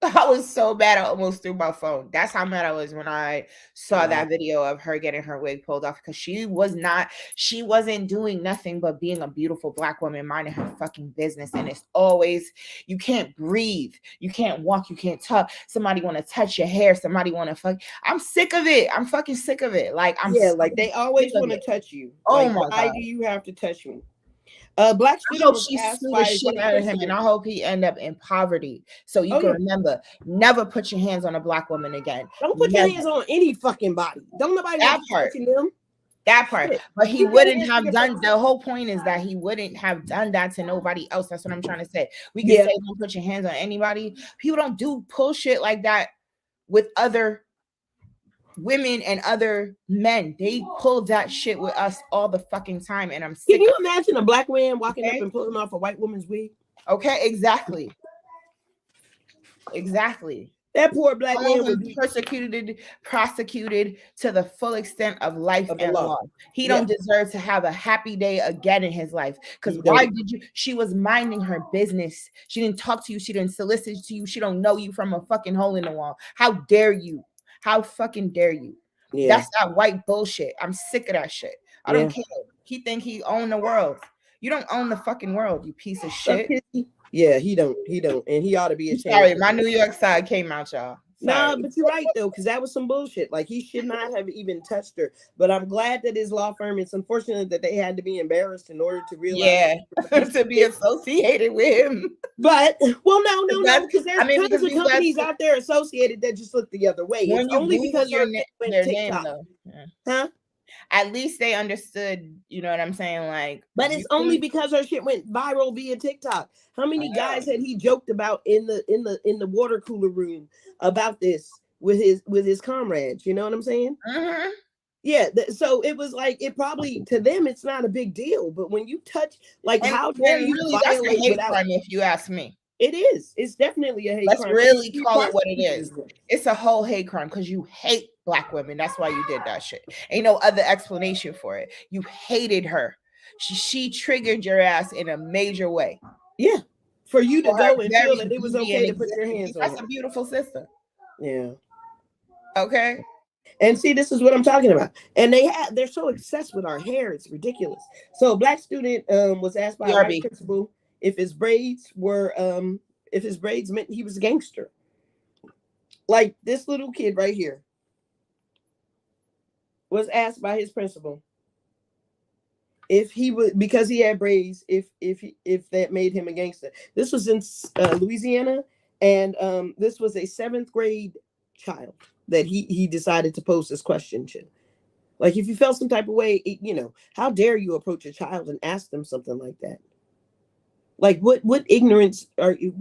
I was so mad I almost threw my phone. That's how mad I was when I saw that video of her getting her wig pulled off, because she wasn't doing nothing but being a beautiful black woman minding her fucking business. And it's always, you can't breathe, you can't walk, you can't talk. Somebody want to touch your hair, somebody want to fuck. I'm sick of it. I'm fucking sick of it. They always want to touch you. Oh my God. Why do you have to touch me? Black I hope she sued the shit out of him, and I hope he end up in poverty. So you can remember, never put your hands on a black woman again. Don't put your hands on any fucking body. Don't nobody that part. Them. That part. But he wouldn't have done. The whole point is that he wouldn't have done that to nobody else. That's what I'm trying to say. We can say don't put your hands on anybody. People don't do bullshit like that with other women and other men. They pull that shit with us all the fucking time, and I'm sick. Can you imagine a black man walking up and pulling off a white woman's wig? Okay, exactly. That poor black man would be prosecuted to the full extent of life and law. He don't deserve to have a happy day again in his life. Because why did you? She was minding her business. She didn't talk to you. She didn't solicit to you. She don't know you from a fucking hole in the wall. How dare you? How fucking dare you? Yeah. That's that white bullshit. I'm sick of that shit. I don't care. He think he own the world. You don't own the fucking world, you piece of shit. Yeah, he don't. And he ought to be ashamed. Sorry, my New York side came out, y'all. No, but you're right though, because that was some bullshit. He should not have even touched her. But I'm glad that his law firm. It's unfortunate that they had to be embarrassed in order to realize to be associated with him. But no, because there's tons of companies out there associated that just look the other way. It's only because their name, though. Huh? At least they understood, you know what I'm saying? But it's only because her shit went viral via TikTok. How many guys had he joked about in the water cooler room about this with his comrades? You know what I'm saying? Uh-huh. Yeah. So it was it probably to them it's not a big deal, but when you touch how dare you really violate that's a hate crime, if you ask me. It is. It's definitely a hate crime. Let's really call it what it is. It's a whole hate crime because you hate black women. That's why you did that shit. Ain't no other explanation for it. You hated her. She triggered your ass in a major way. Yeah. For you to For her go and feel very that it was beauty okay and to put your existence. hands on That's it. a beautiful sister. Yeah. Okay. And see, this is what I'm talking about. And they're so obsessed with our hair, it's ridiculous. So a black student was asked by a white BRB. principal if his braids meant he was a gangster. Like this little kid right here was asked by his principal if he would, because he had braids, if that made him a gangster. This was in Louisiana, and this was a 7th grade child that he decided to pose this question to. Like, if you felt some type of way, how dare you approach a child and ask them something like that? Like, what ignorance are you?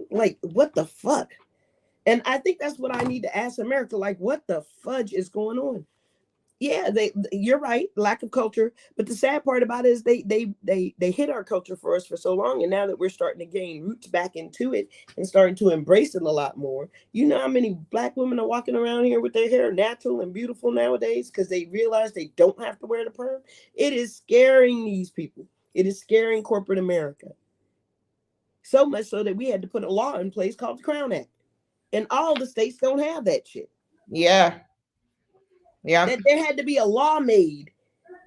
What the fuck? And I think that's what I need to ask America. Like, what the fudge is going on? Yeah, you're right, lack of culture. But the sad part about it is they hit our culture for us for so long, and now that we're starting to gain roots back into it and starting to embrace it a lot more. You know how many black women are walking around here with their hair natural and beautiful nowadays because they realize they don't have to wear the perm? It is scaring these people. It is scaring corporate America. So much so that we had to put a law in place called the Crown Act. And all the states don't have that shit. Yeah. Yeah. That there had to be a law made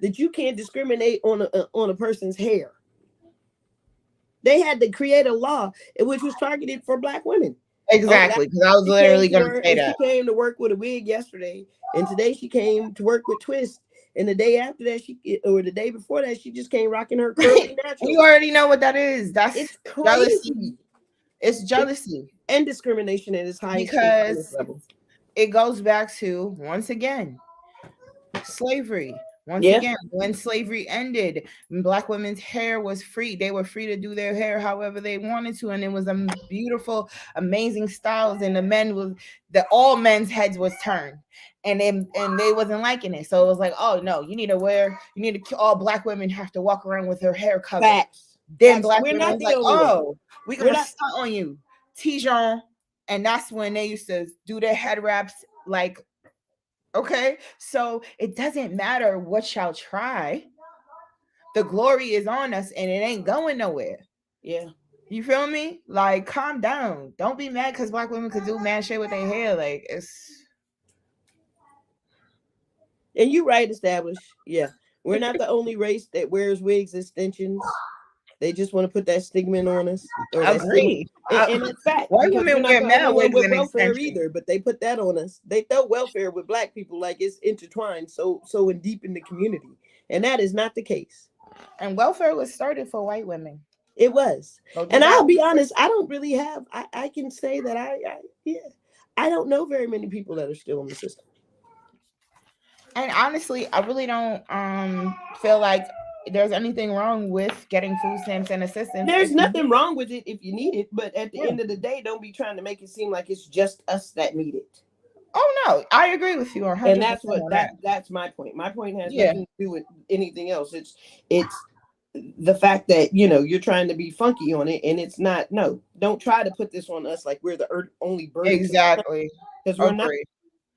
that you can't discriminate on a person's hair. They had to create a law which was targeted for black women. Exactly, because I was literally going to say that. She came to work with a wig yesterday, and today she came to work with twists. And the day after that, the day before that, she just came rocking her curly natural. You already know what that is. It's crazy. It's jealousy and discrimination at its highest level. It goes back to, once again, slavery. Once again, when slavery ended, black women's hair was free. They were free to do their hair however they wanted to, and it was a beautiful, amazing styles. And all men's heads was turned, and they wasn't liking it. So it was like, oh no, all black women have to walk around with their hair covered. Facts. Then black women was like, oh, we're gonna stunt on you, Tijon, and that's when they used to do their head wraps like. Okay, so it doesn't matter what y'all try. The glory is on us and it ain't going nowhere. Yeah. You feel me? Like, calm down. Don't be mad because black women could do mad shit with their hair. Like, it's. And you right, established. Yeah. We're not the only race that wears wigs, extensions. They just want to put that stigma on us. Agree. And in fact, white women wear mad wigs and welfare either, but they put that on us. They throw welfare with black people like it's intertwined so in deep in the community, and that is not the case. And welfare was started for white women. It was, and I'll be honest. I don't really have. I can say that I don't know very many people that are still in the system. And honestly, I really don't feel like there's anything wrong with getting food stamps and assistance. There's nothing wrong with it if you need it, but at the end of the day, don't be trying to make it seem like it's just us that need it. Oh no, I agree with you 100%. And that's what that's my point. My point has nothing to do with anything else. It's the fact that you're trying to be funky on it, and it's not. No, don't try to put this on us like we're the only burden. Exactly, because we're not.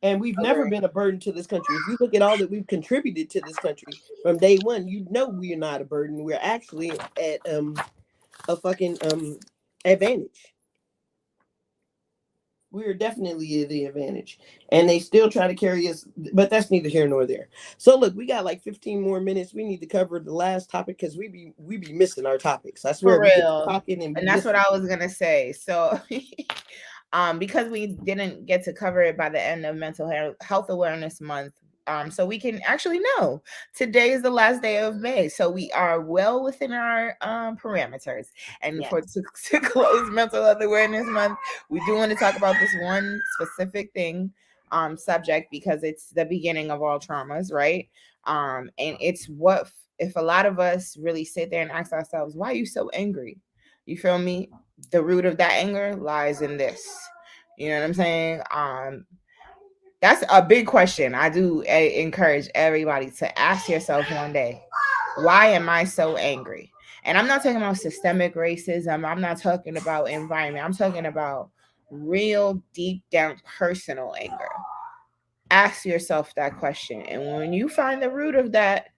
And we've never been a burden to this country. If you look at all that we've contributed to this country from day one, we're not a burden. We're actually at a fucking advantage. We're definitely the advantage. And they still try to carry us, but that's neither here nor there. So look, we got like 15 more minutes. We need to cover the last topic because we be missing our topics. I swear. For real. Talking and that's what I was gonna say. So because we didn't get to cover it by the end of Mental Health Awareness Month, so we can actually know today is the last day of May, so we are well within our parameters. And to close Mental Health Awareness Month, we do want to talk about this one specific thing, subject, because it's the beginning of all traumas, right? And it's what if a lot of us really sit there and ask ourselves, why are you so angry? You feel me? The root of that anger lies in this. You know what I'm saying? That's a big question. I do encourage everybody to ask yourself one day, why am I so angry? And I'm not talking about systemic racism. I'm not talking about environment. I'm talking about real deep down personal anger. Ask yourself that question. And when you find the root of that,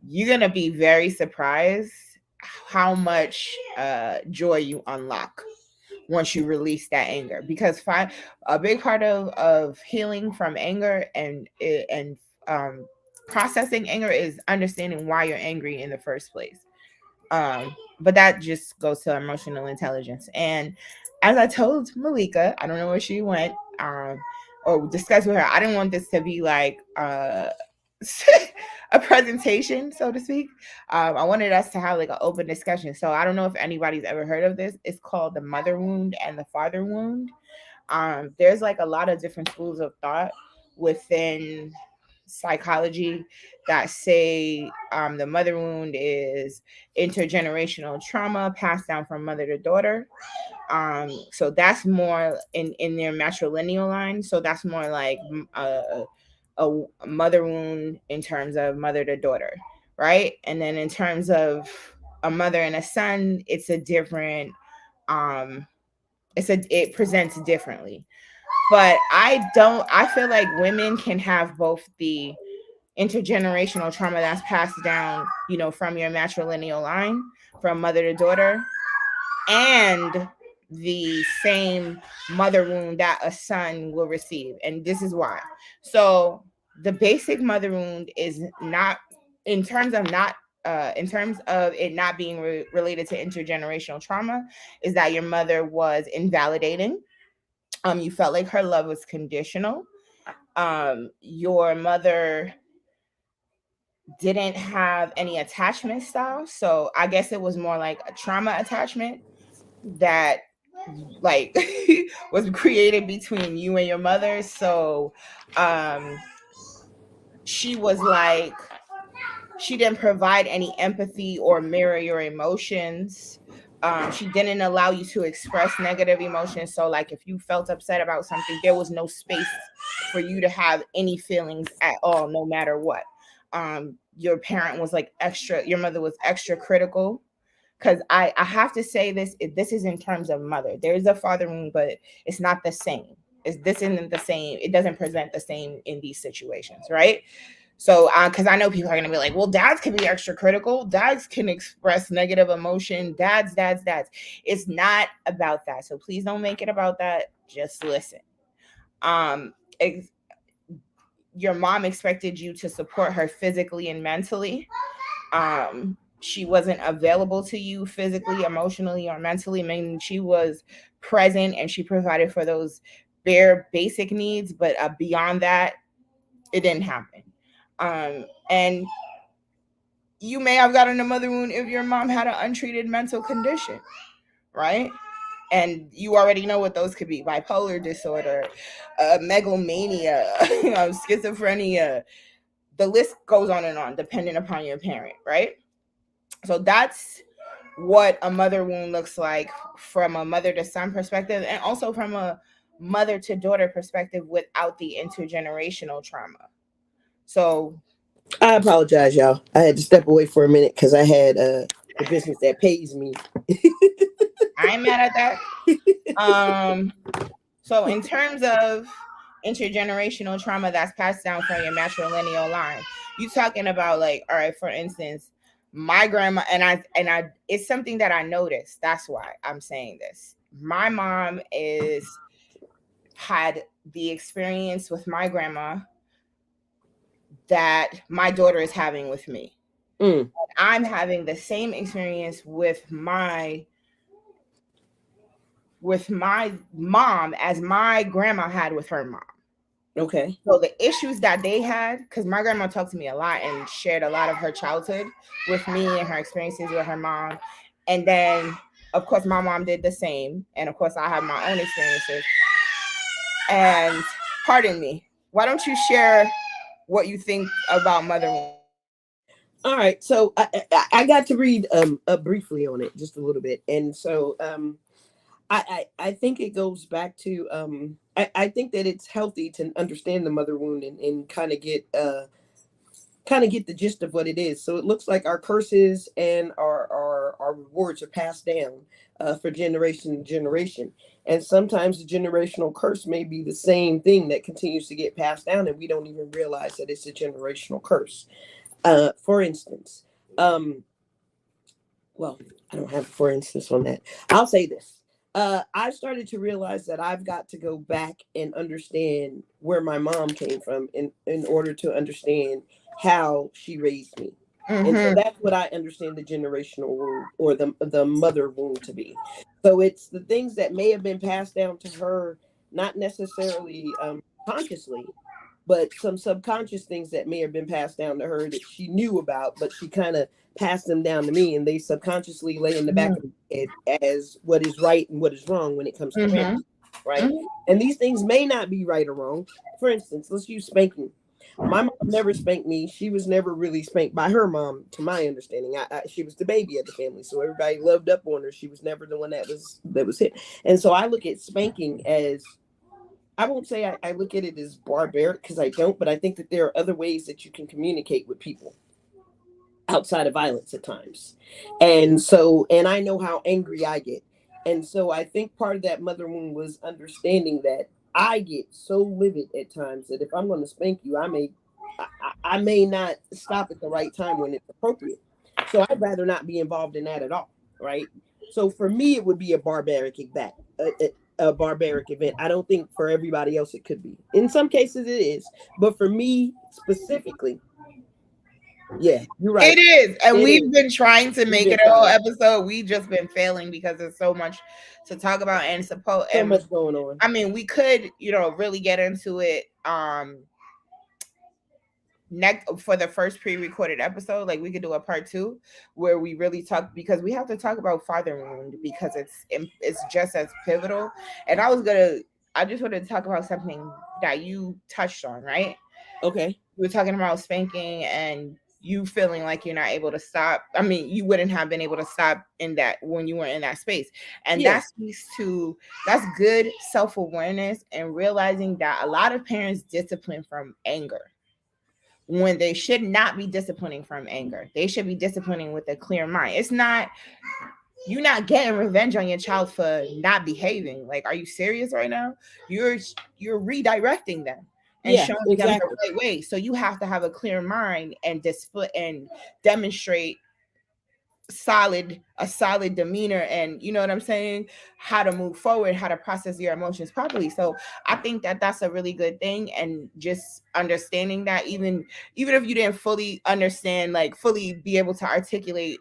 you're gonna be very surprised how much joy you unlock once you release that anger. Because a big part of healing from anger and um, processing anger is understanding why you're angry in the first place. But that just goes to emotional intelligence. And as I told Malika, I don't know where she went, or discussed with her, I didn't want this to be like a presentation, so to speak. I wanted us to have like an open discussion. So I don't know if anybody's ever heard of this. It's called the mother wound and the father wound. There's like a lot of different schools of thought within psychology that say the mother wound is intergenerational trauma passed down from mother to daughter. So that's more in their matrilineal line. So that's more like a mother wound in terms of mother to daughter, right? And then in terms of a mother and a son, it's a different um it presents differently. But I feel like women can have both the intergenerational trauma that's passed down, from your matrilineal line, from mother to daughter, and the same mother wound that a son will receive. And this is why. So the basic mother wound is not, in terms of not in terms of it not being related to intergenerational trauma, is that your mother was invalidating. You felt like her love was conditional. Your mother didn't have any attachment style, so I guess it was more like a trauma attachment that like was created between you and your mother. So um she was like, she didn't provide any empathy or mirror your emotions. She didn't allow you to express negative emotions. So like if you felt upset about something, there was no space for you to have any feelings at all, no matter what. Your parent was like extra, your mother was extra critical. Because I have to say this, this is in terms of mother. There's a father wound, but it's not the same. This isn't the same. It doesn't present the same in these situations, right? So, because I know people are going to be like, well, dads can be extra critical. Dads can express negative emotion. Dads. It's not about that. So please don't make it about that. Just listen. Um, ex- your mom expected you to support her physically and mentally. She wasn't available to you physically, emotionally, or mentally. I mean, she was present and she provided for those bare basic needs, but beyond that, it didn't happen. And you may have gotten a mother wound if your mom had an untreated mental condition, right? And you already know what those could be: bipolar disorder, megalomania, schizophrenia. The list goes on and on, depending upon your parent, right? So that's what a mother wound looks like from a mother to son perspective, and also from a mother to daughter perspective without the intergenerational trauma. So I apologize, y'all. I had to step away for a minute because I had the business that pays me. I ain't mad at that. So in terms of intergenerational trauma that's passed down from your matrilineal line, you talking about, like, all right, for instance, my grandma, and I it's something that I noticed. That's why I'm saying this. My mom is had the experience with my grandma that my daughter is having with me. Mm, I'm having the same experience with my mom as my grandma had with her mom. okay. So the issues that they had, because my grandma talked to me a lot and shared a lot of her childhood with me and her experiences with her mom. And then, of course, my mom did the same. And of course, I have my own experiences. And pardon me, why don't you share what you think about mother? All right. So I got to read briefly on it, just a little bit, and so I think it goes back to I think that it's healthy to understand the mother wound and kind of get the gist of what it is. So it looks like our curses and our rewards are passed down for generation to generation. And sometimes the generational curse may be the same thing that continues to get passed down, and we don't even realize that it's a generational curse. For instance, um, well, I don't have a for instance on that. I'll say this. I've started to realize that I've got to go back and understand where my mom came from in order to understand how she raised me. And so Mm-hmm. that's what I understand the generational wound or the mother wound to be. So it's the things that may have been passed down to her, not necessarily consciously, but some subconscious things that may have been passed down to her that she knew about, but she kind of passed them down to me, and they subconsciously lay in the back of my head as what is right and what is wrong when it comes to parenting, Mm-hmm. right? And these things may not be right or wrong. For instance, let's use spanking. My mom never spanked me. She was never really spanked by her mom, to my understanding. She was the baby of the family, so everybody loved up on her. She was never the one that was hit. And so I look at spanking as, I won't say I look at it as barbaric because I don't, but I think that there are other ways that you can communicate with people outside of violence at times. And so, and I know how angry I get. And so I think part of that mother wound was understanding that I get so livid at times that if I'm going to spank you, I may not stop at the right time when it's appropriate. So I'd rather not be involved in that at all. Right. So for me, it would be a barbaric event. A barbaric event. I don't think for everybody else it could be. In some cases it is, but for me specifically, yeah, you're right. It is. And It is. we've been trying to We've make been it a whole trying. episode. We just been failing because there's so much to talk about and suppose. So And much going on. I mean, we could, really get into it next for the first pre-recorded episode. Like we could do a part two where we really talk, because we have to talk about father wound because it's just as pivotal. And I just wanted to talk about something that you touched on, right? Okay. We were talking about spanking and you feeling like you're not able to stop. I mean, you wouldn't have been able to stop in that when you were in that space. And Yeah. that speaks to, that's good self-awareness and realizing that a lot of parents discipline from anger when they should not be disciplining from anger. They should be disciplining with a clear mind. It's not, you're not getting revenge on your child for not behaving. Like, are you serious right now? You're redirecting them and Yeah, showing them the exactly. right way. So you have to have a clear mind and display and demonstrate a solid demeanor, and you know what I'm saying, how to move forward, how to process your emotions properly. So I think that that's a really good thing, and just understanding that even if you didn't fully understand, like fully be able to articulate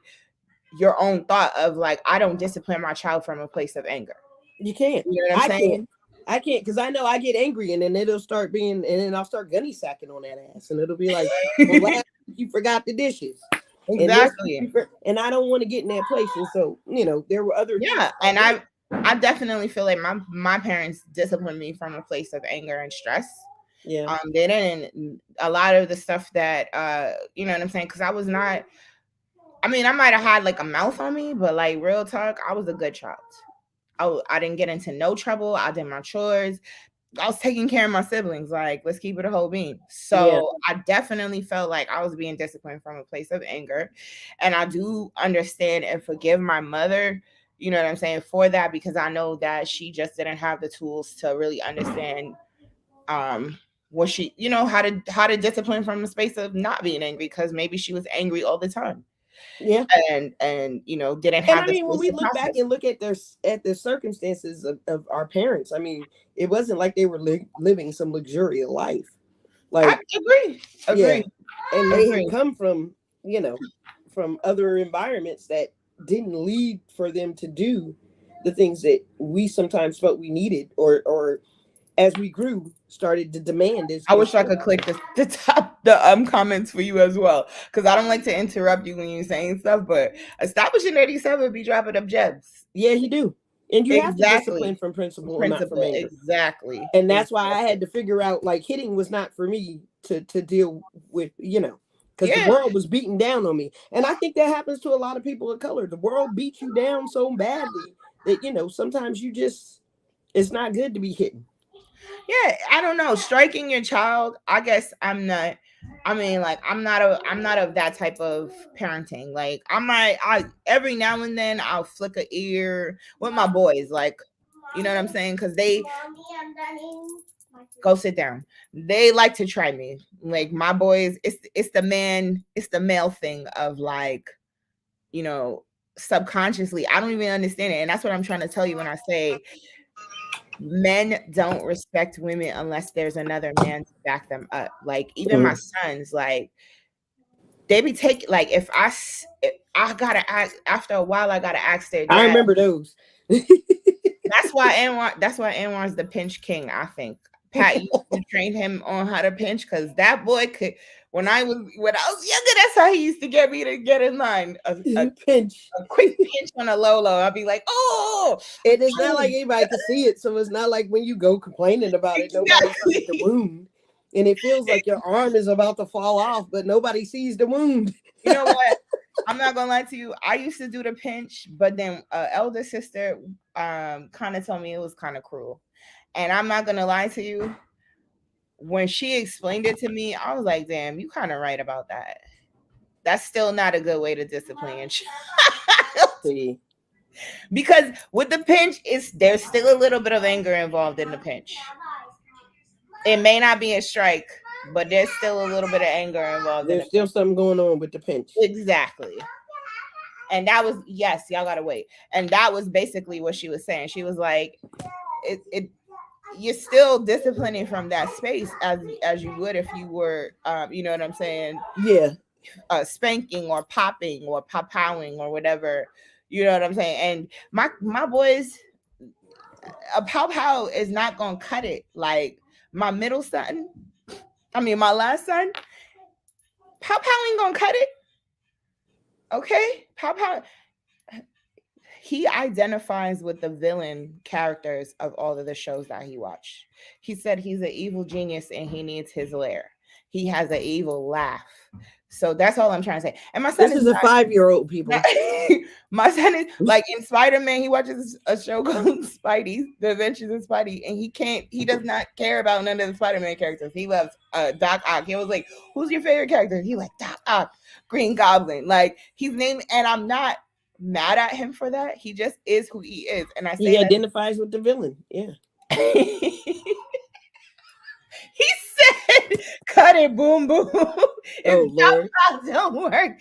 your own thought of like, I don't discipline my child from a place of anger. You can't. You know what I'm I can't. saying? I can't because I know I get angry and then it'll start being, and then I'll start gunny sacking on that ass, and it'll be like, well, last week you forgot the dishes, and this week Exactly. and I don't want to get in that place. And so, there were other things. Yeah, and I definitely feel like my parents disciplined me from a place of anger and stress. Yeah. They didn't, a lot of the stuff that you know what I'm saying, because I was not, I mean, I might have had like a mouth on me, but like real talk, I was a good child. I didn't get into no trouble. I did my chores. I was taking care of my siblings. Like, let's keep it a whole beam. Yeah. So I definitely felt like I was being disciplined from a place of anger. And I do understand and forgive my mother, you know what I'm saying, for that, because I know that she just didn't have the tools to really understand what she, how to discipline from a space of not being angry, because maybe she was angry all the time. Yeah. And didn't And have I the mean, when space we to look back process. and look at the circumstances of our parents, I mean, it wasn't like they were living some luxurious life. I Like, agree. yeah, Agree. and they had Agree. come from other environments that didn't lead for them to do the things that we sometimes felt we needed, or as we grew started to demand I as wish I could click the comments for you as well, because I don't like to interrupt you when you're saying stuff. But establishing 87 be dropping up gems. Yeah, you do. And you have to discipline Exactly. from principle and not from Principle. anger. Exactly. And that's why I Exactly. had to figure out, like, hitting was not for me to deal with, because the Yeah. world was beating down on me. And I think that happens to a lot of people of color. The world beats you down so badly that, sometimes it's not good to be hitting. Yeah. I don't know. Striking your child. I guess I'm not. I mean, like, I'm not of that type of parenting. Like, I every now and then I'll flick a ear with my boys, like, you know what I'm saying? Because they, Go sit down. They like to try me. Like my boys, it's the male thing of like, you know, subconsciously. I don't even understand it. And that's what I'm trying to tell you when I say men don't respect women unless there's another man to back them up. Like even my sons, like they be taking like if I gotta ask after a while, I gotta ask their dad. I remember those. That's why Anwar's the pinch king, I think. Pat used to train him on how to pinch because that boy could when I was younger, that's how he used to get me to get in line. Pinch. A quick pinch on a low. I'd be like, oh, and it's not like anybody can see it, so it's not like when you go complaining about it, nobody sees the wound. And it feels like your arm is about to fall off, but nobody sees the wound. You know what? I'm not gonna lie to you. I used to do the pinch, but then elder sister kind of told me it was kind of cruel. And I'm not gonna lie to you. When she explained it to me, I was like, damn, you kind of right about that. That's still not a good way to discipline your child. Because with the pinch, there's still a little bit of anger involved in the pinch. It may not be a strike, but there's still a little bit of anger involved. There's still something going on with the pinch. Exactly. And that was, yes, y'all gotta wait. And that was basically what she was saying. She was like, you're still disciplining from that space as you would if you were, you know what I'm saying? Yeah. Spanking or popping or pow-powing or whatever. You know what I'm saying? And my boys, a pow-pow is not gonna cut it. Like my last son, pow-pow ain't gonna cut it. Okay? Pow-pow. He identifies with the villain characters of all of the shows that he watched. He said he's an evil genius and he needs his lair. He has an evil laugh. So that's all I'm trying to say. And my son is a 5-year-old, people. My son is like in Spider-Man. He watches a show called Spidey, The Adventures of Spidey, and he does not care about none of the Spider-Man characters. He loves Doc Ock. He was like, "Who's your favorite character?" He like Doc Ock, Green Goblin. Like he's named, and I'm not mad at him for that. He just is who he is, and I say he identifies with the villain. Yeah. He said, "Cut it, boom, boom." Oh Lord, don't work.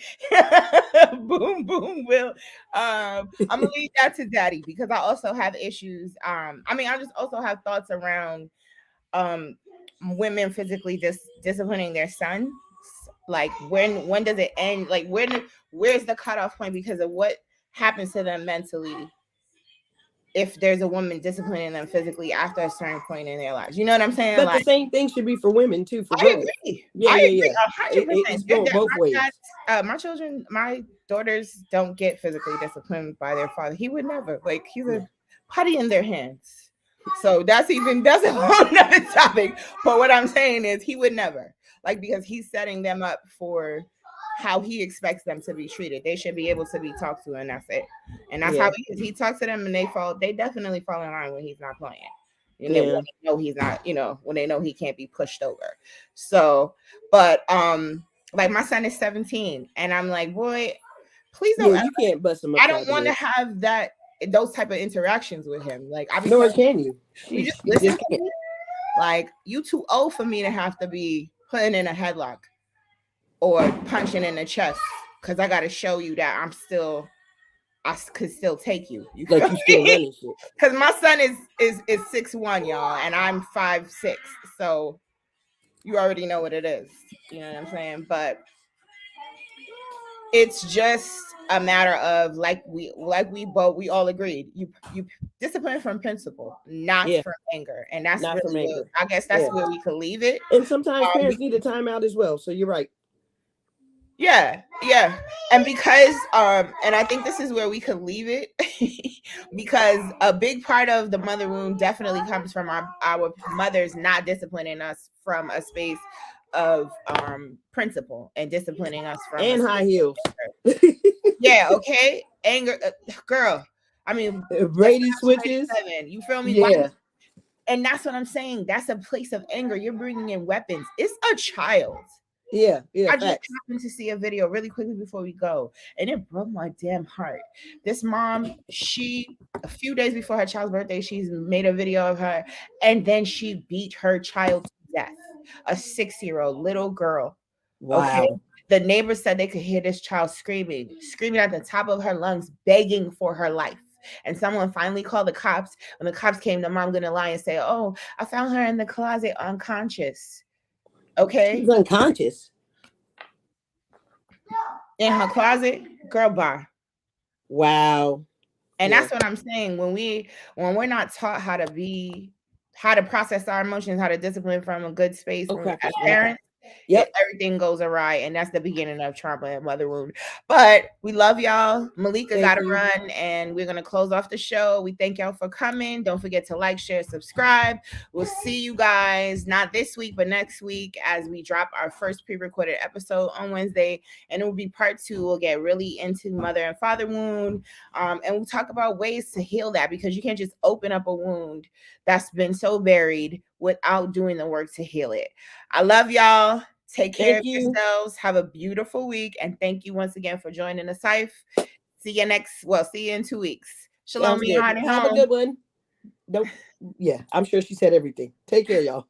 Boom, boom, will. I'm gonna leave that to Daddy because I also have issues. I just also have thoughts around women physically disciplining their sons. Like when does it end? Like where's the cutoff point because of what happens to them mentally if there's a woman disciplining them physically after a certain point in their lives? You know what I'm saying? But like, the same thing should be for women too. For girls. Agree. Yeah, I agree. 100%. It's going both ways. My daughters don't get physically disciplined by their father. He would never. Like he's a putty in their hands. So that's a whole nother topic. But what I'm saying is he would never. Like because he's setting them up for how he expects them to be treated. They should be able to be talked to, and that's it. And that's how he talks to them, and they definitely fall in line when he's not playing. When they know he's not, when they know he can't be pushed over. So, but like my son is 17, and I'm like, boy, please don't. You can't bust him up. I don't want to have those type of interactions with him. Like, nor can you. You just listen to me. Like, you too old for me to have to be putting in a headlock or punching in the chest because I got to show you that I could still take you. You like you still running shit. Because my son is 6'1", y'all, and I'm 5'6", so you already know what it is. You know what I'm saying? But it's just a matter of we all agreed. You discipline from principle, not from anger, and that's not really from anger. I guess that's where we could leave it. And sometimes parents need a timeout as well. So you're right. Yeah. And because and I think this is where we could leave it because a big part of the mother wound definitely comes from our mothers not disciplining us from a space of principle and disciplining us from high heels. Yeah, okay. Anger, girl. I mean, Brady switches. You feel me? Yeah. And that's what I'm saying. That's a place of anger. You're bringing in weapons. It's a child. Yeah, I just facts. happened to see a video really quickly before we go, and it broke my damn heart. This mom, she a few days before her child's birthday, she's made a video of her, and then she beat her child to death. A 6-year-old little girl. Okay. Wow. The neighbors said they could hear this child screaming, screaming at the top of her lungs, begging for her life. And someone finally called the cops. When the cops came, the mom gonna lie and say, "Oh, I found her in the closet unconscious." She Okay, was unconscious. in her closet, girl, bye. Wow. And Yeah. that's what I'm saying. When we're not taught how to process our emotions, how to discipline from a good space Oh from crap. as Okay. parents, Yep. everything goes awry, and that's the beginning of trauma and mother wound. But we love y'all. Malika got Thank to you. run, and we're gonna close off the show. We thank y'all for coming. Don't forget to like, share, subscribe. We'll see you guys not this week, but next week as we drop our first pre-recorded episode on Wednesday, and it will be part 2. We'll get really into mother and father wound, and we'll talk about ways to heal that, because you can't just open up a wound that's been so buried without doing the work to heal it. I love y'all. Take care Thank of you. yourselves. Have a beautiful week. And thank you once again for joining the Cypha. See you in 2 weeks. Shalom, Sounds good. Miyahadi Have a home. good one. Nope. Yeah, I'm sure she said everything. Take care, y'all.